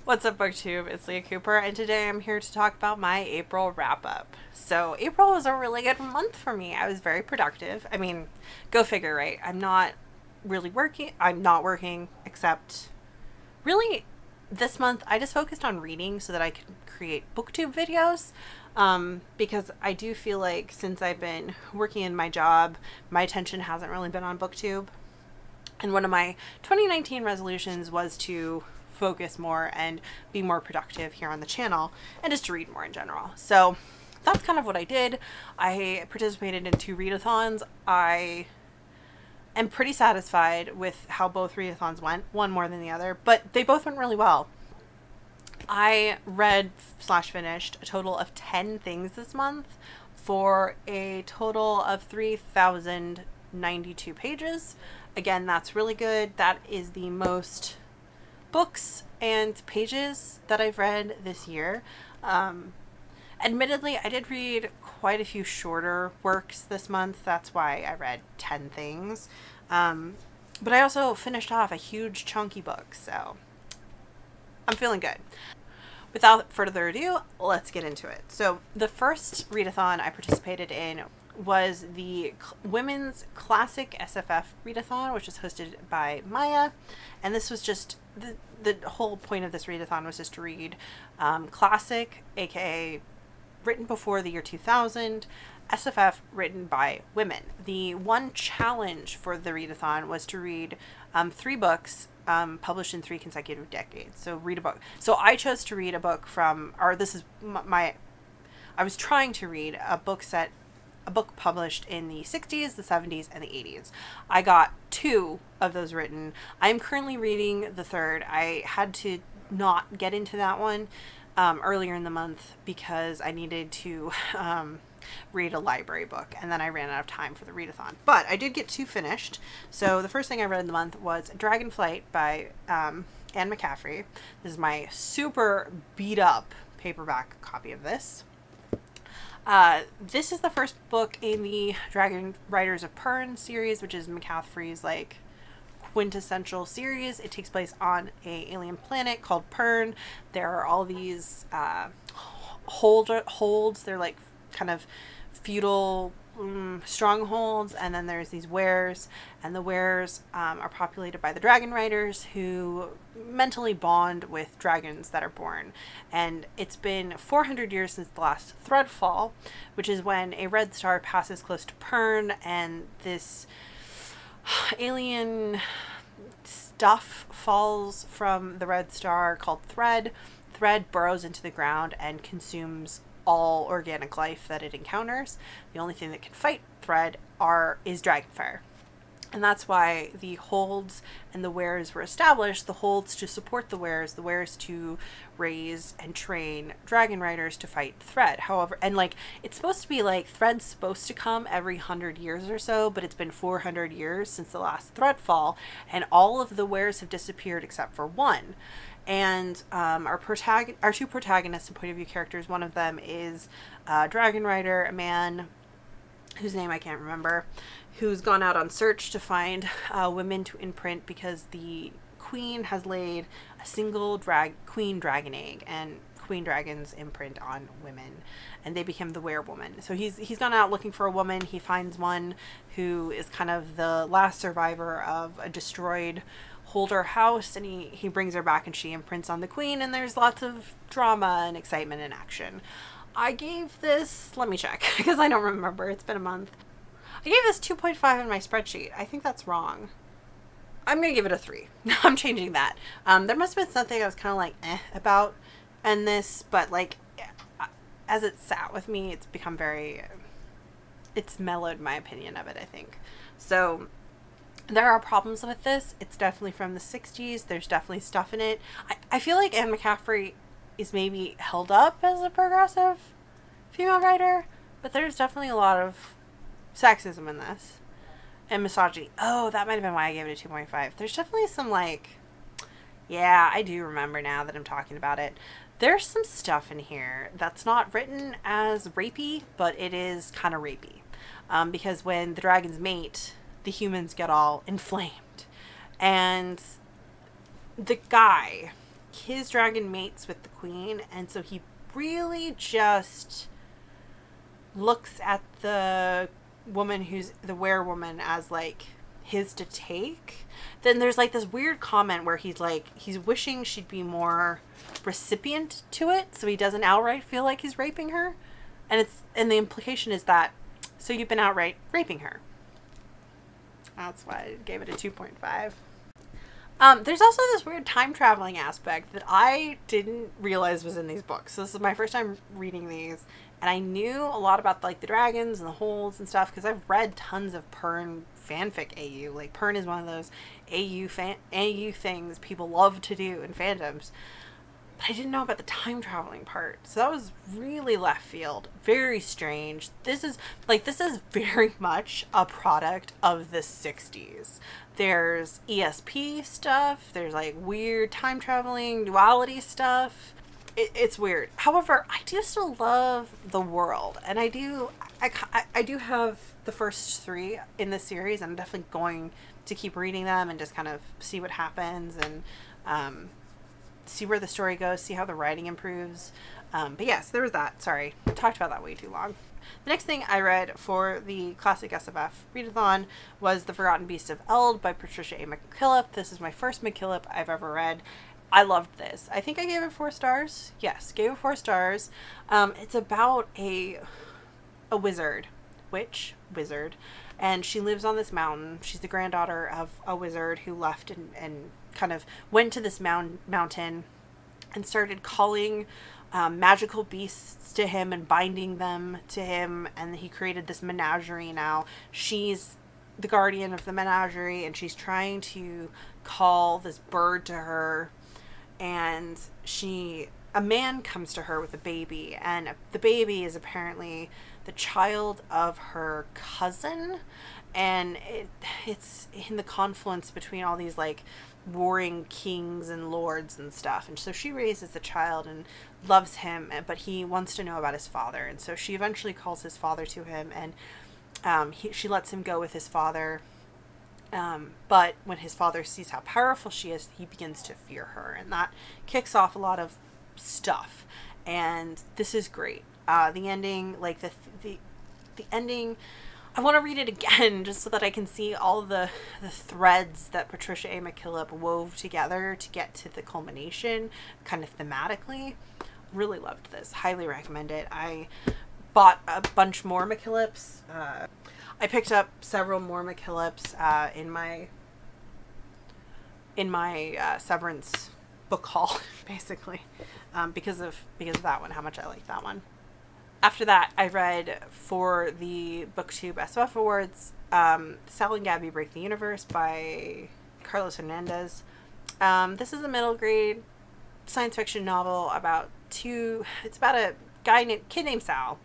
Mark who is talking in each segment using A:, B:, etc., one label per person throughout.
A: What's up, booktube? It's Leah Cooper, and today I'm here to talk about my April wrap-up. So April was a really good month for me. I was very productive. I mean, go figure, right? I'm not working, except really this month I just focused on reading so that I could create booktube videos. Because I do feel like since I've been working in my job, my attention hasn't really been on booktube. And one of my 2019 resolutions was to focus more and be more productive here on the channel and just to read more in general. So that's kind of what I did. I participated in 2 readathons. I am pretty satisfied with how both readathons went, one more than the other, but they both went really well. I read/finished a total of 10 things this month for a total of 3,092 pages. Again, that's really good. That is the most books and pages that I've read this year. Admittedly, I did read quite a few shorter works this month. That's why I read 10 things. But I also finished off a huge chunky book, so I'm feeling good. Without further ado, let's get into it. So the first readathon I participated in was the Women's Classic SFF Readathon, which is hosted by Maya. And this was just, the whole point of this readathon was just to read classic, aka written before the year 2000, SFF written by women. The one challenge for the readathon was to read 3 books published in 3 consecutive decades. So read a book. So I chose to read a book from, or this is I was trying to read a book published in the 60s, the 70s, and the 80s. I got 2 of those written. I'm currently reading the 3rd. I had to not get into that one earlier in the month because I needed to read a library book, and then I ran out of time for the readathon. But I did get 2 finished. So the first thing I read in the month was Dragonflight by Anne McCaffrey. This is my super beat up paperback copy of this. This is the first book in the Dragon Riders of Pern series, which is McCaffrey's like quintessential series. It takes place on a alien planet called Pern. There are all these holds. They're like kind of feudal strongholds, and then there's these wares, and the wares are populated by the dragon riders who mentally bond with dragons that are born. And it's been 400 years since the last Threadfall, which is when a red star passes close to Pern, and this alien stuff falls from the red star called Thread. Thread burrows into the ground and consumes all organic life that it encounters. The only thing that can fight Thread is dragonfire. And that's why the holds and the wares were established. The holds to support the wares to raise and train dragon riders to fight Thread. However, and like, it's supposed to be like Thread's supposed to come every 100 years or so, but it's been 400 years since the last Threadfall, and all of the wares have disappeared except for one. And our 2 protagonists and point of view characters, one of them is a dragon rider, a man whose name I can't remember, who's gone out on search to find women to imprint because the queen has laid a single queen dragon egg, and queen dragons imprint on women, and they become the werewoman. So he's gone out looking for a woman. He finds one who is kind of the last survivor of a destroyed Holder house, and he brings her back, and she imprints on the queen, and there's lots of drama and excitement and action. I gave this, let me check because I don't remember, it's been a month. I gave this 2.5 in my spreadsheet. I think that's wrong. I'm gonna give it a 3. I'm changing that. There must have been something I was kind of like about in this, but like as it sat with me, it's become it's mellowed my opinion of it, I think. So there are problems with this. It's definitely from the 60s. There's definitely stuff in it. I feel like Anne McCaffrey is maybe held up as a progressive female writer, but there's definitely a lot of sexism in this and misogyny. Oh, that might have been why I gave it a 2.5. There's definitely some like, yeah, I do remember now that I'm talking about it. There's some stuff in here that's not written as rapey, but it is kind of rapey. Because when the dragons mate, the humans get all inflamed. And the guy his dragon mates with the queen, and so he really just looks at the woman who's the werewoman as like his to take. Then there's like this weird comment where he's like, he's wishing she'd be more recipient to it, so he doesn't outright feel like he's raping her. And the implication is that, so you've been outright raping her. That's why I gave it a 2.5. There's also this weird time traveling aspect that I didn't realize was in these books. So this is my first time reading these, and I knew a lot about like the dragons and the holes and stuff because I've read tons of Pern fanfic AU. Like Pern is one of those AU things people love to do in fandoms. But I didn't know about the time traveling part. So that was really left field. Very strange. This is very much a product of the 60s. There's ESP stuff. There's like weird time traveling, duality stuff. It's weird. However, I do still love the world. And I do have the first 3 in this series. I'm definitely going to keep reading them and just kind of see what happens and see where the story goes, see how the writing improves. But yes, there was that. Sorry, I talked about that way too long. The next thing I read for the classic SFF readathon was The Forgotten Beast of Eld by Patricia A. McKillip. This is my first McKillip I've ever read. I loved this. I think I gave it 4 stars. Yes, gave it 4 stars. It's about a wizard, and she lives on this mountain. She's the granddaughter of a wizard who left and kind of went to this mountain and started calling magical beasts to him and binding them to him, and he created this menagerie. Now she's the guardian of the menagerie, and she's trying to call this bird to her, and a man comes to her with a baby, and the baby is apparently the child of her cousin, and it's in the confluence between all these like warring kings and lords and stuff. And so she raises the child and loves him, but he wants to know about his father, and so she eventually calls his father to him, and she lets him go with his father, but when his father sees how powerful she is, he begins to fear her, and that kicks off a lot of stuff. And this is great. The ending, like the ending, I want to read it again just so that I can see all the threads that Patricia A. McKillip wove together to get to the culmination, kind of thematically. Really loved this. Highly recommend it. I bought a bunch more McKillips. I picked up several more McKillips in my Severance book haul, basically, because of that one, how much I liked that one. After that, I read for the BookTube SFF Awards, Sal and Gabby Break the Universe by Carlos Hernandez. This is a middle grade science fiction novel it's about a kid named Sal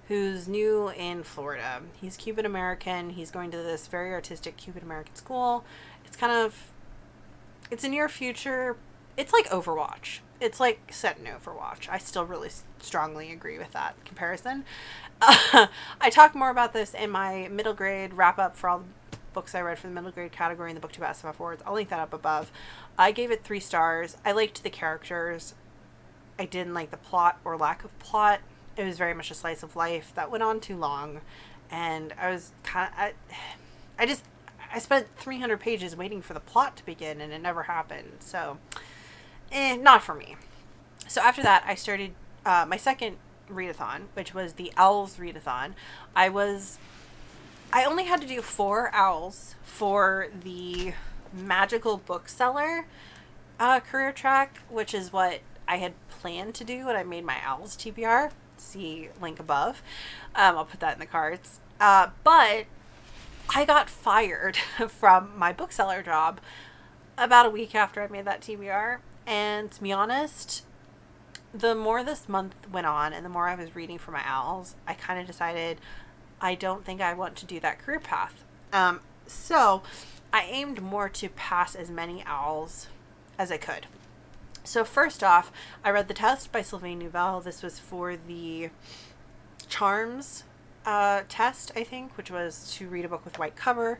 A: who's new in Florida. He's Cuban American. He's going to this very artistic Cuban American school. It's a near future. It's like Overwatch. It's like set in Overwatch. I still really strongly agree with that comparison. I talk more about this in my middle grade wrap up for all the books I read for the middle grade category in the BookTube SFF Awards. I'll link that up above. I gave it 3 stars. I liked the characters. I didn't like the plot or lack of plot. It was very much a slice of life that went on too long, and I was I spent 300 pages waiting for the plot to begin, and it never happened. So not for me. So after that, I started my second readathon, which was the OWLs Readathon. I only had to do 4 OWLs for the magical bookseller career track, which is what I had planned to do when I made my OWLs TBR. See link above. I'll put that in the cards. But I got fired from my bookseller job about a week after I made that TBR. And to be honest, the more this month went on and the more I was reading for my OWLs, I kind of decided I don't think I want to do that career path. So I aimed more to pass as many OWLs as I could. So first off, I read The Test by Sylvain Nouvelle. This was for the Charms test, I think, which was to read a book with white cover.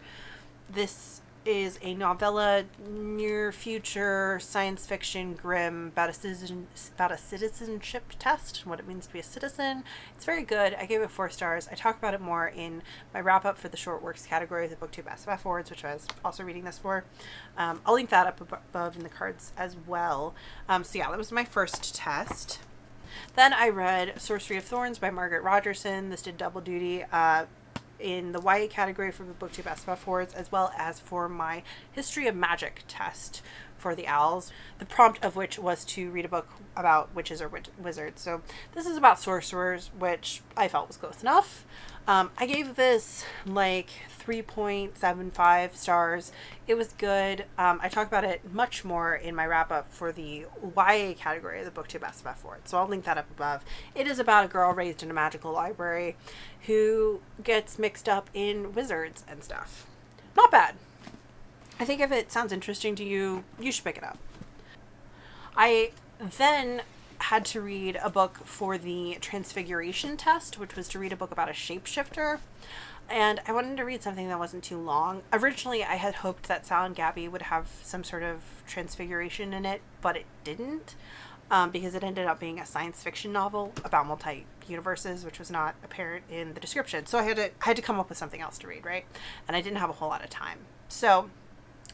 A: This is a novella, near future science fiction grim about a citizenship test, what it means to be a citizen. It's very good. I gave it 4 stars. I talk about it more in my wrap up for the short works category of the BookTube SFF Awards, which I was also reading this for. I'll link that up above in the cards as well. So yeah, that was my first test. Then I read Sorcery of Thorns by Margaret Rogerson. This did double duty in the YA category for the BookTube SFF Awards, as well as for my History of Magic test for the OWLs, the prompt of which was to read a book about witches or wizards. So this is about sorcerers, which I felt was close enough. I gave this like 3.75 stars. It was good. I talk about it much more in my wrap up for the YA category of the BookTube SFF Awards, so I'll link that up above. It is about a girl raised in a magical library who gets mixed up in wizards and stuff. Not bad. I think if it sounds interesting to you, you should pick it up. I then had to read a book for the Transfiguration Test, which was to read a book about a shapeshifter. And I wanted to read something that wasn't too long. Originally, I had hoped that Sal and Gabby would have some sort of transfiguration in it, but it didn't, because it ended up being a science fiction novel about multi-universes, which was not apparent in the description. So I had to come up with something else to read, right? And I didn't have a whole lot of time. So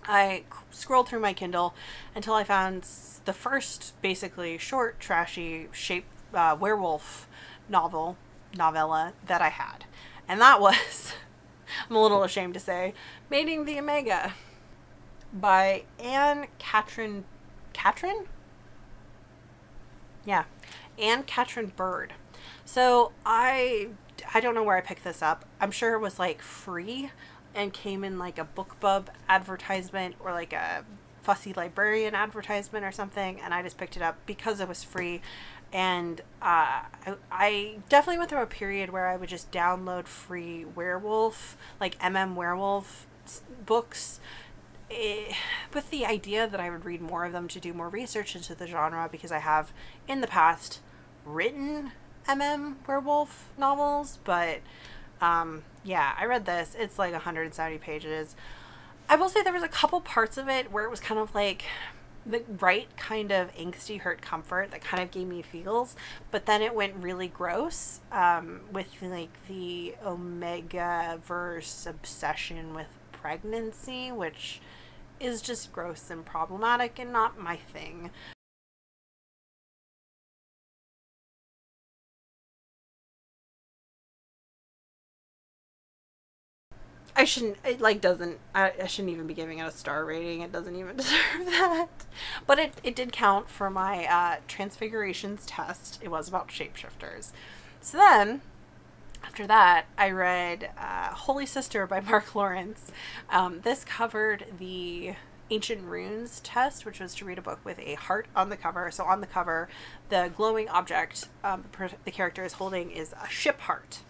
A: I scrolled through my Kindle until I found the first basically short, trashy werewolf novella that I had. And that was, I'm a little ashamed to say, Mating the Omega by Anne Katrin Bird. So I don't know where I picked this up. I'm sure it was like free and came in like a BookBub advertisement or like a Fussy Librarian advertisement or something, and I just picked it up because it was free. And I definitely went through a period where I would just download free werewolf, like Werewolf books, with the idea that I would read more of them to do more research into the genre, because I have in the past written Werewolf novels. But yeah, I read this. It's like 170 pages. I will say there was a couple parts of it where it was kind of like the right kind of angsty hurt comfort that kind of gave me feels, but then it went really gross with like the Omega verse obsession with pregnancy, which is just gross and problematic and not my thing. I shouldn't even be giving it a star rating. It doesn't even deserve that. But it did count for my Transfigurations test. It was about shapeshifters. So then, after that, I read Holy Sister by Mark Lawrence. This covered the Ancient Runes test, which was to read a book with a heart on the cover. So on the cover, the glowing object the character is holding is a ship heart.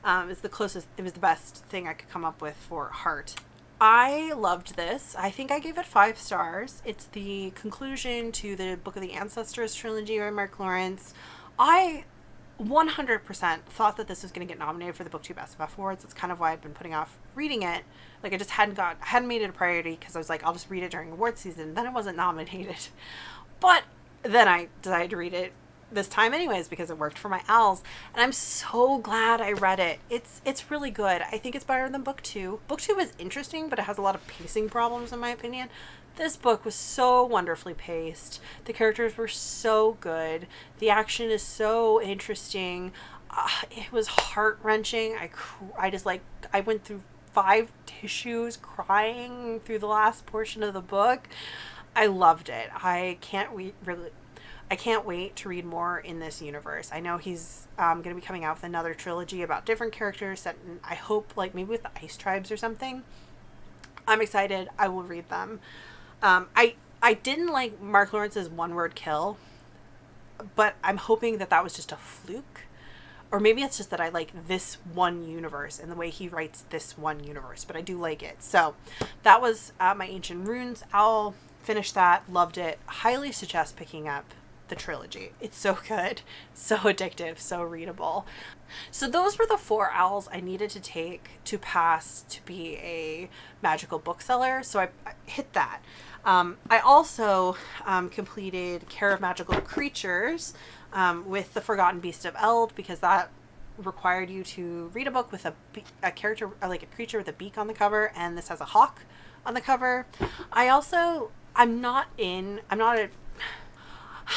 A: It was the best thing I could come up with for heart. I loved this. I think I gave it 5 stars. It's the conclusion to the Book of the Ancestors trilogy by Mark Lawrence. I 100% thought that this was going to get nominated for the BookTube SFF Awards. That's kind of why I'd been putting off reading it. Like, I just hadn't made it a priority, because I was like, I'll just read it during award season. Then it wasn't nominated. But then I decided to read it this time anyways, because it worked for my OWLs, and I'm so glad I read it. It's really good. I think it's better than Book 2. Book 2 is interesting, but it has a lot of pacing problems in my opinion. This book was so wonderfully paced. The characters were so good. The action is so interesting. It was heart-wrenching. I went through 5 tissues crying through the last portion of the book. I loved it. I can't wait to read more in this universe. I know he's going to be coming out with another trilogy about different characters that I hope, like maybe with the Ice Tribes or something. I'm excited. I will read them. I didn't like Mark Lawrence's one-word kill, but I'm hoping that was just a fluke. Or maybe it's just that I like this one universe and the way he writes this one universe, but I do like it. So that was my Ancient Runes OWL. Finished that, loved it. Highly suggest picking up the trilogy. It's so good, so addictive, so readable. So those were the 4 owls I needed to take to pass to be a magical bookseller. So I hit that. I also completed Care of Magical Creatures with The Forgotten Beast of Eld, because that required you to read a book with a character, like a creature with a beak on the cover, and this has a hawk on the cover.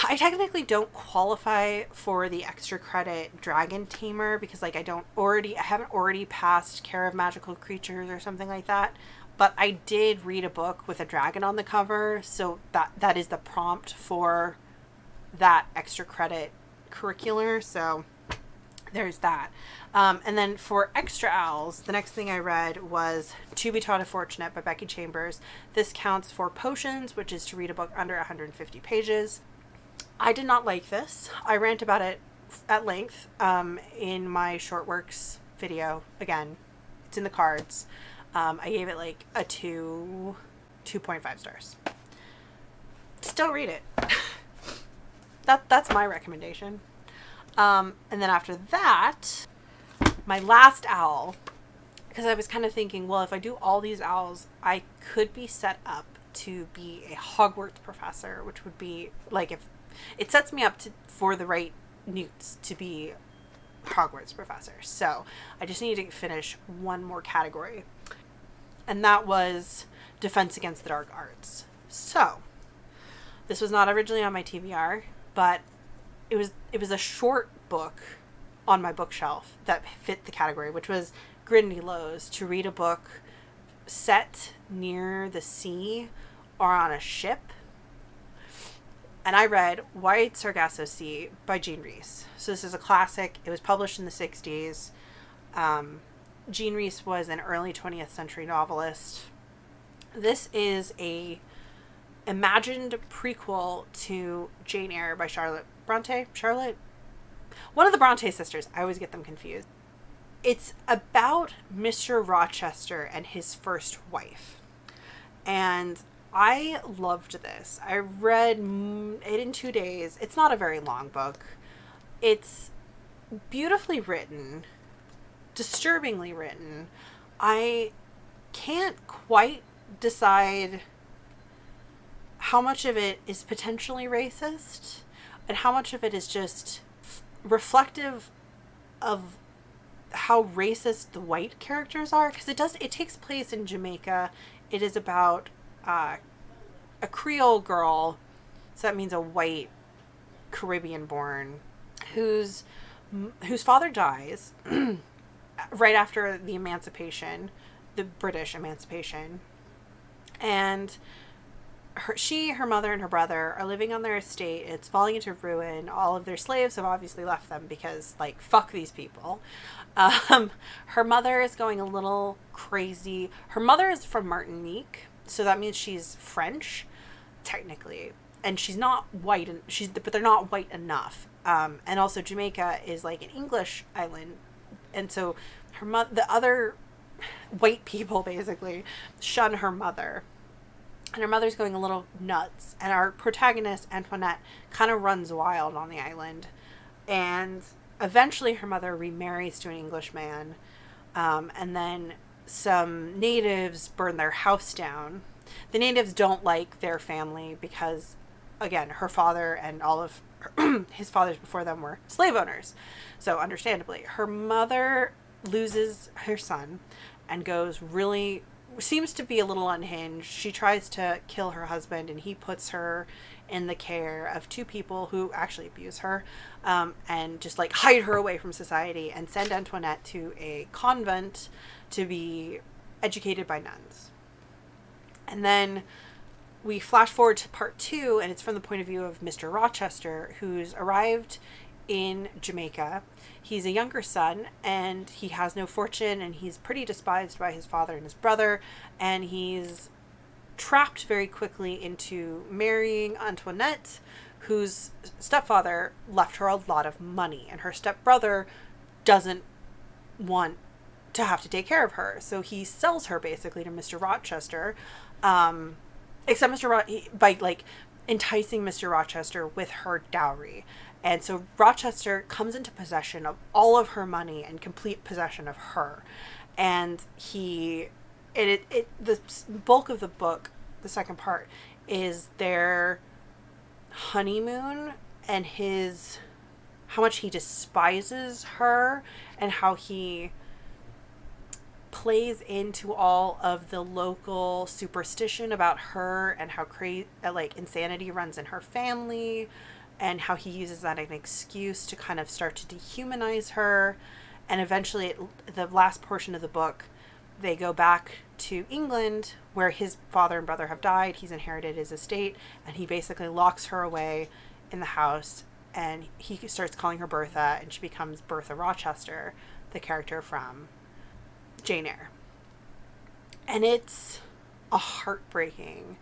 A: I technically don't qualify for the extra credit Dragon Tamer, because like I haven't already passed Care of Magical Creatures or something like that, but I did read a book with a dragon on the cover, so that is the prompt for that extra credit curricular, so there's that. And then for extra owls, the next thing I read was To Be Taught If Fortunate by Becky Chambers. This counts for potions, which is to read a book under 150 pages. I did not like this. I rant about it at length in my short works video. Again, it's in the cards. I gave it like a 2.5 stars. Still read it. That's my recommendation. And then after that, my last owl, because I was kind of thinking, well, if I do all these owls, I could be set up to be a Hogwarts professor, which would be like, if it sets me up for the right newts to be Hogwarts professor. So I just need to finish one more category, and that was Defense Against the Dark Arts. So this was not originally on my TBR, but it was a short book on my bookshelf that fit the category, which was Grindy Lows, to read a book set near the sea or on a ship. And I read White Sargasso Sea by Jean Rhys. So this is a classic. It was published in the 60s. Jean Rhys was an early 20th century novelist. This is a imagined prequel to Jane Eyre by Charlotte Bronte. One of the Bronte sisters. I always get them confused. It's about Mr. Rochester and his first wife. And I loved this. I read it in 2 days. It's not a very long book. It's beautifully written, disturbingly written. I can't quite decide how much of it is potentially racist and how much of it is just reflective of how racist the white characters are, because it takes place in Jamaica. It is about a Creole girl, so that means a white Caribbean born, whose father dies right after the emancipation, the British emancipation, and her mother and her brother are living on their estate. It's falling into ruin. All of their slaves have obviously left them because, like, fuck these people. Her mother is going a little crazy. Her mother is from Martinique, so that means she's French, technically, and she's not white, but they're not white enough. And also Jamaica is like an English island, and so the other white people basically shun her mother. And her mother's going a little nuts. And our protagonist, Antoinette, kind of runs wild on the island. And eventually her mother remarries to an English man. And then some natives burn their house down. The natives don't like their family because, again, her father and all of his fathers before them were slave owners. So understandably, her mother loses her son and seems to be a little unhinged. She tries to kill her husband, and he puts her in the care of 2 people who actually abuse her, and just like hide her away from society and send Antoinette to a convent to be educated by nuns. And then we flash forward to part 2, and it's from the point of view of Mr. Rochester, who's arrived in Jamaica. He's a younger son, and he has no fortune, and he's pretty despised by his father and his brother, and he's trapped very quickly into marrying Antoinette, whose stepfather left her a lot of money, and her stepbrother doesn't want to have to take care of her, so he sells her basically to Mr. Rochester, except enticing Mr. Rochester with her dowry. And so Rochester comes into possession of all of her money and complete possession of her. And the bulk of the book, the second part, is their honeymoon and how much he despises her and how he plays into all of the local superstition about her and how insanity runs in her family, and how he uses that as an excuse to kind of start to dehumanize her. And eventually, the last portion of the book, they go back to England where his father and brother have died. He's inherited his estate, and he basically locks her away in the house, and he starts calling her Bertha, and she becomes Bertha Rochester, the character from Jane Eyre. And it's a heartbreaking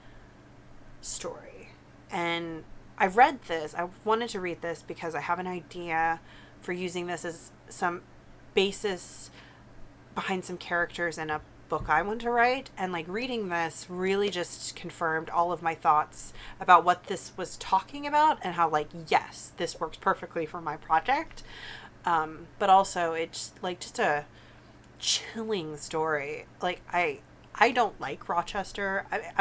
A: story. And I've read this. I wanted to read this because I have an idea for using this as some basis behind some characters in a book I want to write. And like reading this really just confirmed all of my thoughts about what this was talking about, and how like, yes, this works perfectly for my project. But also it's like just a chilling story. Like I don't like Rochester. I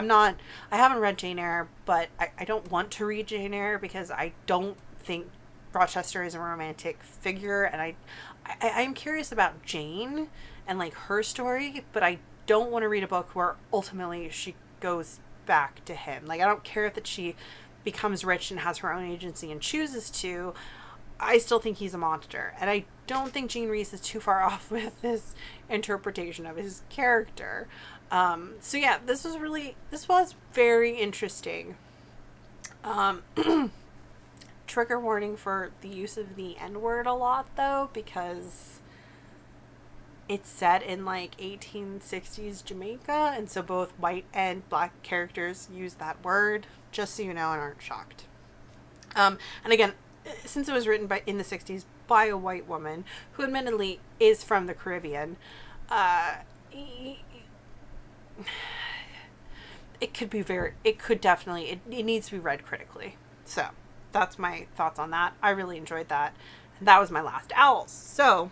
A: haven't read Jane Eyre, but I don't want to read Jane Eyre because I don't think Rochester is a romantic figure, and I'm curious about Jane and like her story, but I don't want to read a book where ultimately she goes back to him. Like, I don't care that she becomes rich and has her own agency and chooses to. I still think he's a monster, and I don't think Jean Rhys is too far off with this interpretation of his character. So yeah, this was very interesting. Trigger warning for the use of the N-word a lot though, because it's set in like 1860s Jamaica, and so both white and black characters use that word, just so you know and aren't shocked. And again, since it was written in the 60s by a white woman who admittedly is from the Caribbean, it needs to be read critically. So that's my thoughts on that. I really enjoyed that. And that was my last OWLs. So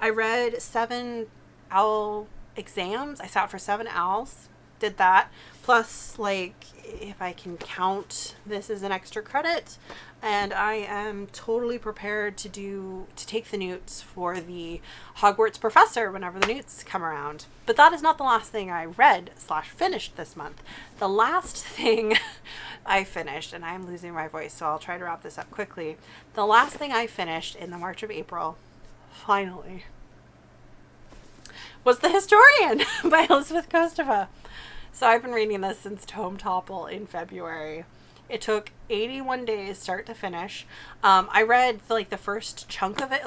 A: I read 7 OWL exams. I sat for 7 OWLs, did that. Plus, like, if I can count this as an extra credit. And I am totally prepared to take the newts for the Hogwarts professor whenever the newts come around. But that is not the last thing I read / finished this month. The last thing I finished, and I'm losing my voice, so I'll try to wrap this up quickly. The last thing I finished in the March of April, finally, was The Historian by Elizabeth Kostova. So I've been reading this since Tome Topple in February. It took 81 days start to finish. I read the first chunk of it,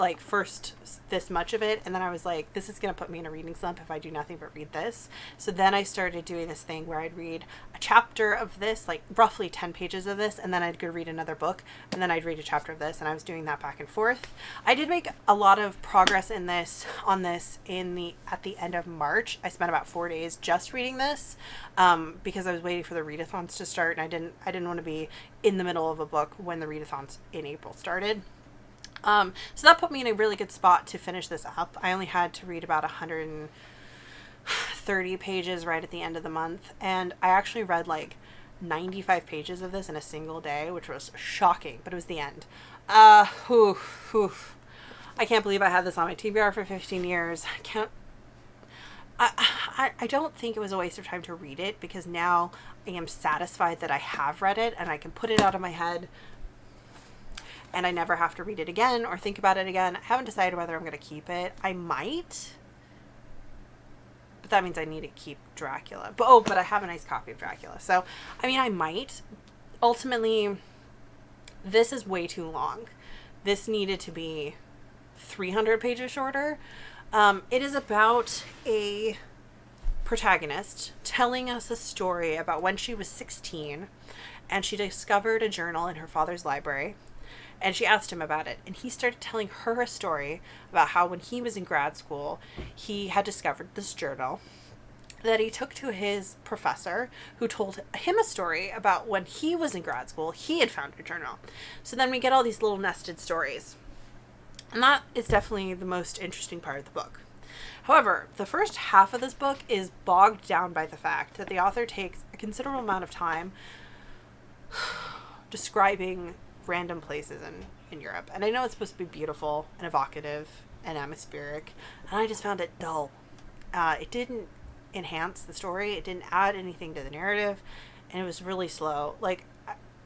A: this much of it, and then I was like, this is going to put me in a reading slump if I do nothing but read this. So then I started doing this thing where I'd read a chapter of this, like roughly 10 pages of this, and then I'd go read another book, and then I'd read a chapter of this, and I was doing that back and forth. I did make a lot of progress at the end of March. I spent about 4 days just reading this, because I was waiting for the readathons to start, and I didn't want to be in the middle of a book when the readathons in April started. So that put me in a really good spot to finish this up. I only had to read about 130 pages right at the end of the month, and I actually read like 95 pages of this in a single day, which was shocking, but it was the end. I can't believe I had this on my TBR for 15 years. I don't think it was a waste of time to read it, because now I am satisfied that I have read it and I can put it out of my head and I never have to read it again or think about it again. I haven't decided whether I'm going to keep it. I might, but that means I need to keep Dracula. But I have a nice copy of Dracula. So, I mean, I might. Ultimately, this is way too long. This needed to be 300 pages shorter. It is about a protagonist telling us a story about when she was 16 and she discovered a journal in her father's library, and she asked him about it, and he started telling her a story about how when he was in grad school he had discovered this journal, that he took to his professor, who told him a story about when he was in grad school, he had found a journal. So then we get all these little nested stories. And that is definitely the most interesting part of the book. However, the first half of this book is bogged down by the fact that the author takes a considerable amount of time describing random places in Europe. And I know it's supposed to be beautiful and evocative and atmospheric, and I just found it dull. It didn't enhance the story. It didn't add anything to the narrative, and it was really slow. Like,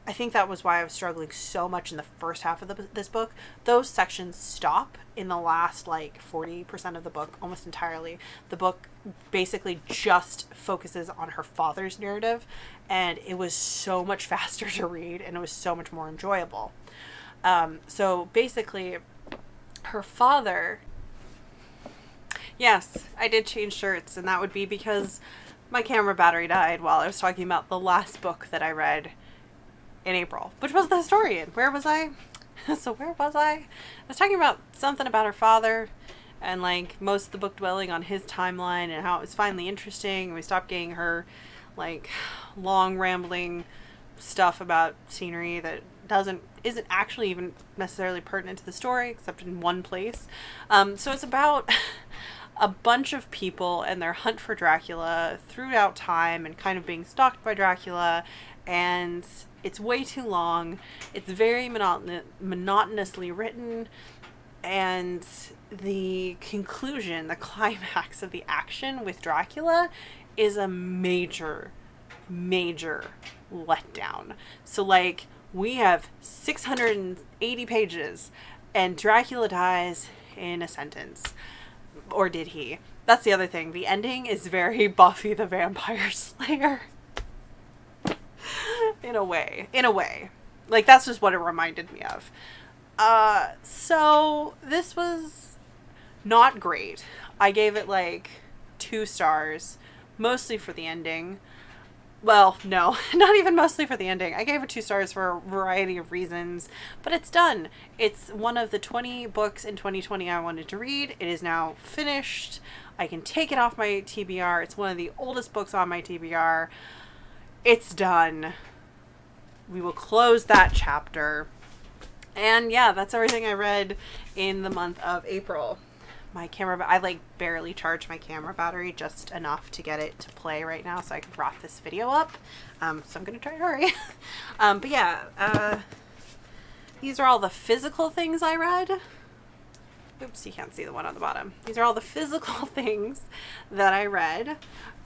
A: I think that was why I was struggling so much in the first half of this book. Those sections stop in the last, like, 40% of the book, almost entirely. The book basically just focuses on her father's narrative, and it was so much faster to read, and it was so much more enjoyable. So basically, her father... Yes, I did change shirts, and that would be because my camera battery died while I was talking about the last book that I read in April, which was The Historian. Where was I? So where was I? I was talking about something about her father, and like most of the book dwelling on his timeline and how it was finally interesting. We stopped getting her like long rambling stuff about scenery that isn't actually even necessarily pertinent to the story, except in one place. So it's about a bunch of people and their hunt for Dracula throughout time, and kind of being stalked by Dracula, and it's way too long. It's very monotonously written, and the conclusion, the climax of the action with Dracula is a major letdown. So like, we have 680 pages and Dracula dies in a sentence. Or did he? That's the other thing. The ending is very Buffy the Vampire Slayer. In a way. Like, that's just what it reminded me of. So this was not great. I gave it like 2 stars, mostly for the ending. Well, no, not even mostly for the ending. I gave it 2 stars for a variety of reasons, but it's done. It's one of the 20 books in 2020 I wanted to read. It is now finished. I can take it off my TBR. It's one of the oldest books on my TBR. It's done. We will close that chapter. And yeah, that's everything I read in the month of April. My camera, I like barely charged my camera battery, just enough to get it to play right now so I can wrap this video up. So I'm gonna try to hurry. But yeah, these are all the physical things I read. Oops, you can't see the one on the bottom. These are all the physical things that I read,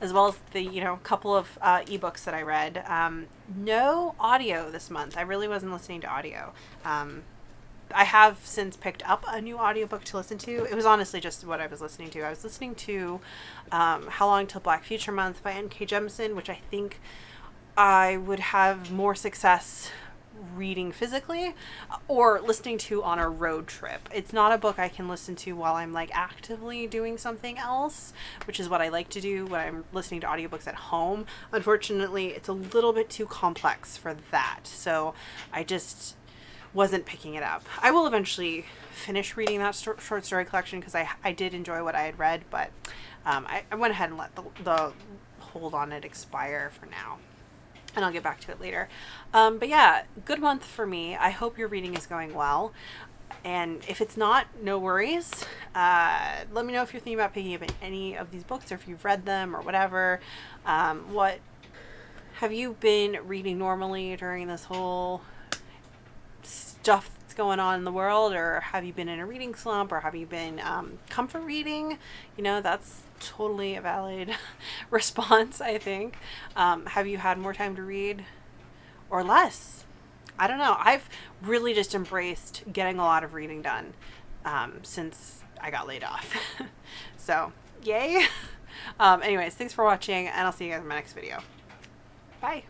A: as well as the, you know, couple of ebooks that I read. No audio this month. I really wasn't listening to audio. I have since picked up a new audiobook to listen to. It was honestly just what I was listening to. I was listening to How Long Till Black Future Month by N.K. Jemisin, which I think I would have more success reading physically or listening to on a road trip. It's not a book I can listen to while I'm like actively doing something else, which is what I like to do when I'm listening to audiobooks at home. Unfortunately, it's a little bit too complex for that, so I just wasn't picking it up. I will eventually finish reading that short story collection because I did enjoy what I had read, but I went ahead and let the hold on it expire for now. And I'll get back to it later. But yeah, good month for me. I hope your reading is going well. And if it's not, no worries. Let me know if you're thinking about picking up any of these books or if you've read them or whatever. What have you been reading normally during this whole stuff that's going on in the world, or have you been in a reading slump, or have you been comfort reading? You know, that's totally a valid response, I think. Have you had more time to read or less? I don't know. I've really just embraced getting a lot of reading done since I got laid off. So yay. Anyways, thanks for watching, and I'll see you guys in my next video. Bye.